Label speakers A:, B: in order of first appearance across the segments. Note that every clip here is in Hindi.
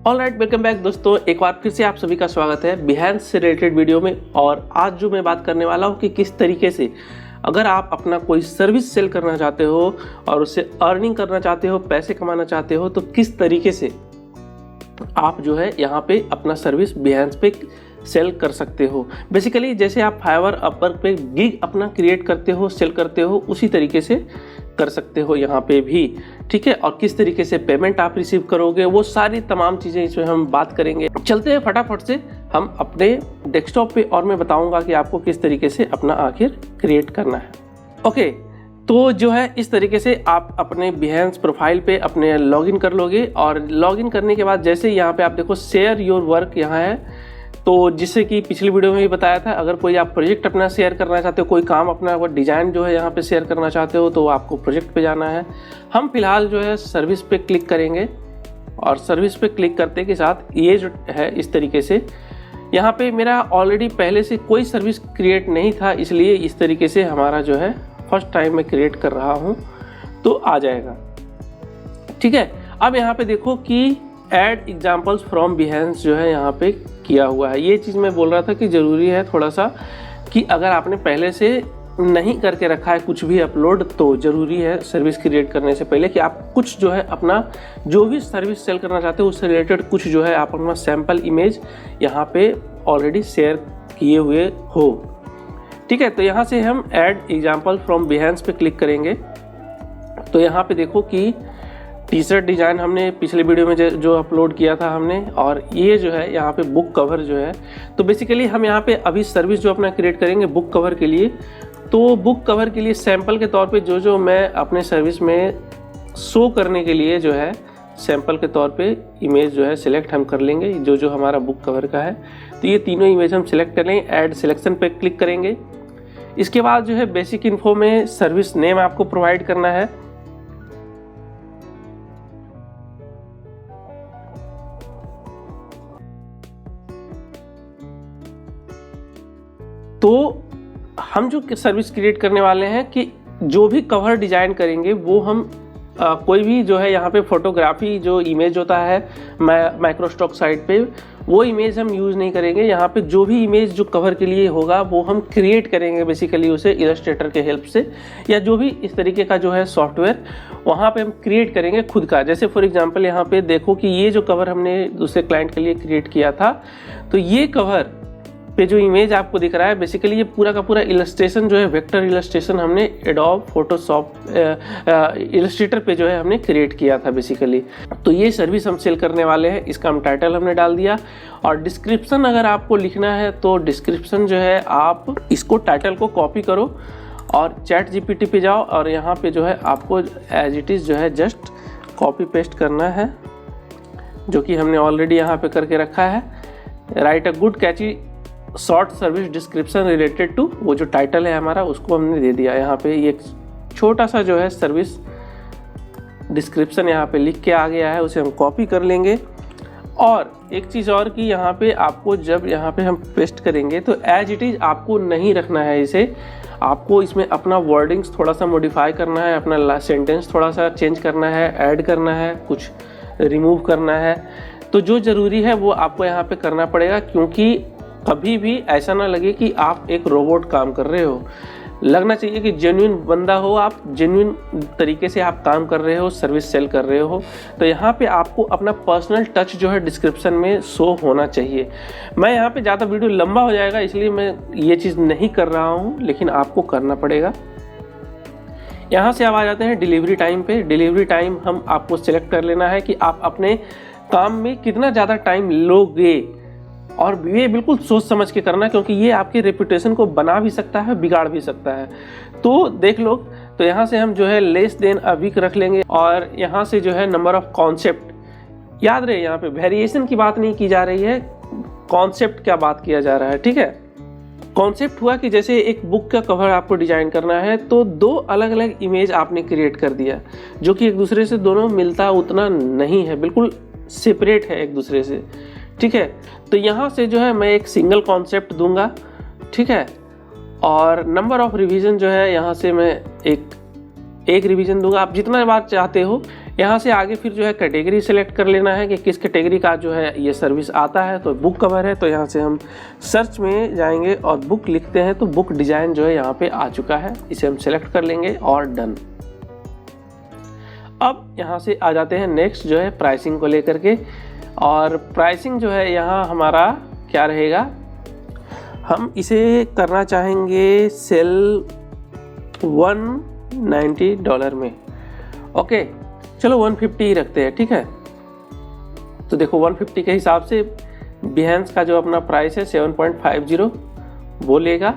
A: ऑलराइट, वेलकम बैक दोस्तों। एक बार फिर से आप सभी का स्वागत है बिहेंस से रिलेटेड वीडियो में। और आज जो मैं बात करने वाला हूँ कि किस तरीके से अगर आप अपना कोई सर्विस सेल करना चाहते हो और उससे अर्निंग करना चाहते हो, पैसे कमाना चाहते हो, तो किस तरीके से आप जो है यहाँ पे अपना सर्विस बिहेंस पे सेल कर सकते हो। बेसिकली जैसे आप फाइवर, अपवर्क पे गिग अपना क्रिएट करते हो, सेल करते हो, उसी तरीके से कर सकते हो यहाँ पे भी, ठीक है। और किस तरीके से पेमेंट आप रिसीव करोगे, वो सारी तमाम चीज़ें इसमें हम बात करेंगे। चलते हैं फटाफट से हम अपने डेस्कटॉप पे और मैं बताऊंगा कि आपको किस तरीके से अपना आखिर क्रिएट करना है। ओके, तो जो है इस तरीके से आप अपने बिहेंस प्रोफाइल पे अपने लॉगिन कर लोगे। और लॉगिन करने के बाद जैसे यहाँ पे आप देखो शेयर योर वर्क यहाँ है, तो जिससे कि पिछली वीडियो में भी बताया था, अगर कोई आप प्रोजेक्ट अपना शेयर करना चाहते हो, कोई काम अपना वो डिज़ाइन जो है यहाँ पे शेयर करना चाहते हो, तो आपको प्रोजेक्ट पे जाना है। हम फिलहाल जो है सर्विस पे क्लिक करेंगे और सर्विस पे क्लिक करते के साथ ये जो है इस तरीके से यहाँ पे मेरा ऑलरेडी पहले से कोई सर्विस क्रिएट नहीं था, इसलिए इस तरीके से हमारा जो है फर्स्ट टाइम मैं क्रिएट कर रहा हूँ तो आ जाएगा, ठीक है। अब यहाँ पे देखो कि ऐड एग्जाम्पल्स फ्रॉम बिहेंस जो है यहाँ पे किया हुआ है। ये चीज़ मैं बोल रहा था कि ज़रूरी है थोड़ा सा कि अगर आपने पहले से नहीं करके रखा है कुछ भी अपलोड, तो ज़रूरी है सर्विस क्रिएट करने से पहले कि आप कुछ जो है अपना जो भी सर्विस सेल करना चाहते हो उससे रिलेटेड कुछ जो है आप अपना सैम्पल इमेज यहाँ पे ऑलरेडी शेयर किए हुए हो, ठीक है। तो यहाँ से हम ऐड एग्जाम्पल फ्रॉम बिहेंस पे क्लिक करेंगे। तो यहाँ पे देखो कि टी शर्ट डिज़ाइन हमने पिछले वीडियो में जो अपलोड किया था हमने, और ये जो है यहाँ पे बुक कवर जो है, तो बेसिकली हम यहाँ पे अभी सर्विस जो अपना क्रिएट करेंगे बुक कवर के लिए। तो बुक कवर के लिए सैंपल के तौर पे जो मैं अपने सर्विस में शो करने के लिए जो है सैंपल के तौर पे इमेज जो है सिलेक्ट हम कर लेंगे, जो हमारा बुक कवर का है। तो ये तीनों इमेज हम सिलेक्ट कर लेंगे, ऐड सिलेक्शन पे क्लिक करेंगे। इसके बाद जो है बेसिक इन्फो में सर्विस नेम आपको प्रोवाइड करना है। तो हम जो सर्विस क्रिएट करने वाले हैं कि जो भी कवर डिज़ाइन करेंगे वो हम कोई भी जो है यहाँ पे फोटोग्राफी जो इमेज होता है माइक्रोस्टॉक साइट पे, वो इमेज हम यूज़ नहीं करेंगे। यहाँ पे जो भी इमेज जो कवर के लिए होगा वो हम क्रिएट करेंगे बेसिकली उसे इलस्ट्रेटर के हेल्प से, या जो भी इस तरीके का जो है सॉफ्टवेयर वहाँ पे हम क्रिएट करेंगे खुद का। जैसे फॉर एग्जांपल यहाँ पे देखो कि ये जो कवर हमने दूसरे क्लाइंट के लिए क्रिएट किया था, तो ये कवर पे जो इमेज आपको दिख रहा है बेसिकली ये पूरा का पूरा इलस्ट्रेशन जो है वेक्टर इलस्ट्रेशन हमने एडोब फोटोशॉप इलस्ट्रेटर पे जो है हमने क्रिएट किया था बेसिकली। तो ये सर्विस हम सेल करने वाले हैं, इसका हम टाइटल हमने डाल दिया। और डिस्क्रिप्शन अगर आपको लिखना है तो डिस्क्रिप्शन जो है आप इसको टाइटल को कॉपी करो और चैट जीपीटी पे जाओ और यहाँ पे जो है आपको एज इट इज़ जो है जस्ट कॉपी पेस्ट करना है, जो कि हमने ऑलरेडी यहाँ पे करके रखा है। Write a good catchy short service description related to, वो जो टाइटल है हमारा उसको हमने दे दिया। यहाँ पे ये छोटा सा जो है सर्विस डिस्क्रिप्शन यहाँ पे लिख के आ गया है, उसे हम कॉपी कर लेंगे। और एक चीज़ और कि यहाँ पे आपको जब यहाँ पे हम पेस्ट करेंगे तो एज इट इज़ आपको नहीं रखना है इसे, आपको इसमें अपना वर्डिंग्स थोड़ा सा मॉडिफाई करना है, अपना सेंटेंस थोड़ा सा चेंज करना है, ऐड करना है, कुछ रिमूव करना है। तो जो ज़रूरी है वो आपको यहाँ पे करना पड़ेगा, क्योंकि कभी भी ऐसा ना लगे कि आप एक रोबोट काम कर रहे हो। लगना चाहिए कि जेन्युइन बंदा हो, आप जेन्युइन तरीके से आप काम कर रहे हो, सर्विस सेल कर रहे हो। तो यहाँ पे आपको अपना पर्सनल टच जो है डिस्क्रिप्शन में शो होना चाहिए। मैं यहाँ पे ज़्यादा वीडियो लंबा हो जाएगा इसलिए मैं ये चीज़ नहीं कर रहा हूँ, लेकिन आपको करना पड़ेगा। यहाँ से अब आ जाते हैं डिलीवरी टाइम पे। डिलीवरी टाइम हम आपको सिलेक्ट कर लेना है कि आप अपने काम में कितना ज़्यादा टाइम लोगे, और ये बिल्कुल सोच समझ के करना, क्योंकि ये आपके रेपुटेशन को बना भी सकता है, बिगाड़ भी सकता है। तो देख लो, तो यहाँ से हम जो है लेस देन अ वीक रख लेंगे। और यहाँ से जो है नंबर ऑफ कॉन्सेप्ट, याद रहे यहाँ पे वेरिएशन की बात नहीं की जा रही है, कॉन्सेप्ट क्या बात किया जा रहा है, ठीक है। कॉन्सेप्ट हुआ कि जैसे एक बुक का कवर आपको डिजाइन करना है, तो दो अलग अलग इमेज आपने क्रिएट कर दिया जो कि एक दूसरे से दोनों मिलता उतना नहीं है, बिल्कुल सेपरेट है एक दूसरे से, ठीक है। तो यहाँ से जो है मैं एक सिंगल कॉन्सेप्ट दूंगा, ठीक है। और नंबर ऑफ रिवीजन जो है यहाँ से मैं एक एक रिवीजन दूंगा, आप जितना बार चाहते हो। यहाँ से आगे फिर जो है कैटेगरी सेलेक्ट कर लेना है कि किस कैटेगरी का जो है ये सर्विस आता है। तो बुक कवर है, तो यहाँ से हम सर्च में जाएंगे और बुक लिखते हैं तो बुक डिजाइन जो है यहाँ पे आ चुका है, इसे हम सेलेक्ट कर लेंगे और डन। अब यहाँ से आ जाते हैं नेक्स्ट जो है प्राइसिंग को लेकर के, और प्राइसिंग जो है यहाँ हमारा क्या रहेगा, हम इसे करना चाहेंगे सेल $190 में। ओके चलो 150 ही रखते हैं, ठीक है। तो देखो 150 के हिसाब से बिहेंस का जो अपना प्राइस है 7.50 वो लेगा,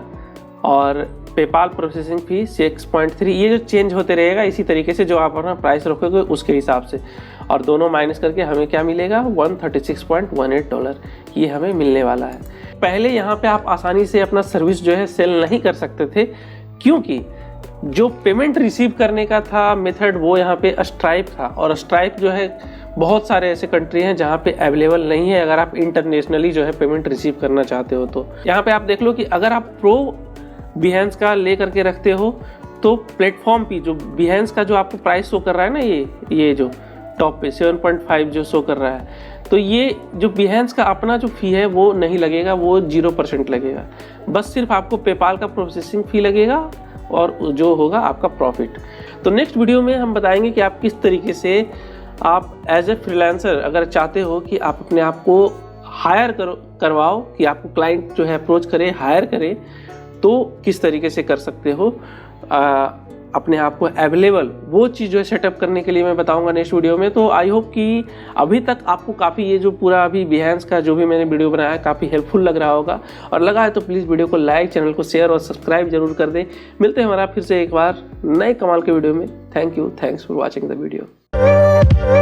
A: और पेपाल प्रोसेसिंग फी 6.3, ये जो चेंज होते रहेगा इसी तरीके से जो आप अपना प्राइस रखोगे उसके हिसाब से, और दोनों माइनस करके हमें क्या मिलेगा $136.18 ये हमें मिलने वाला है। पहले यहाँ पे आप आसानी से अपना सर्विस जो है सेल नहीं कर सकते थे, क्योंकि जो पेमेंट रिसीव करने का था मेथड वो यहाँ पे स्ट्राइप था, और स्ट्राइप जो है बहुत सारे ऐसे कंट्री हैं जहाँ पे अवेलेबल नहीं है अगर आप इंटरनेशनली जो है पेमेंट रिसीव करना चाहते हो। तो यहाँ पे आप देख लो कि अगर आप प्रो बिहेंस का ले करके रखते हो तो प्लेटफॉर्म पे जो बिहेंस का जो आपको प्राइस शो कर रहा है ना, ये जो टॉप पे 7.5 जो शो कर रहा है, तो ये जो बिहेंस का अपना जो फ़ी है वो नहीं लगेगा, वो 0% लगेगा। बस सिर्फ आपको पेपाल का प्रोसेसिंग फ़ी लगेगा और जो होगा आपका प्रॉफिट। तो नेक्स्ट वीडियो में हम बताएंगे कि आप किस तरीके से आप एज ए फ्रीलांसर अगर चाहते हो कि आप अपने आप को हायर करवाओ, कि आपको क्लाइंट जो है अप्रोच करे, हायर करे, तो किस तरीके से कर सकते हो अपने आप को अवेलेबल, वो चीज़ जो है सेटअप करने के लिए मैं बताऊंगा नेक्स्ट वीडियो में। तो आई होप कि अभी तक आपको काफ़ी ये जो पूरा अभी बिहेंस का जो भी मैंने वीडियो बनाया है काफ़ी हेल्पफुल लग रहा होगा, और लगा है तो प्लीज़ वीडियो को लाइक, चैनल को शेयर और सब्सक्राइब जरूर कर दें। मिलते हैं हमारा फिर से एक बार नए कमाल के वीडियो में। Thank you, thanks for watching the video.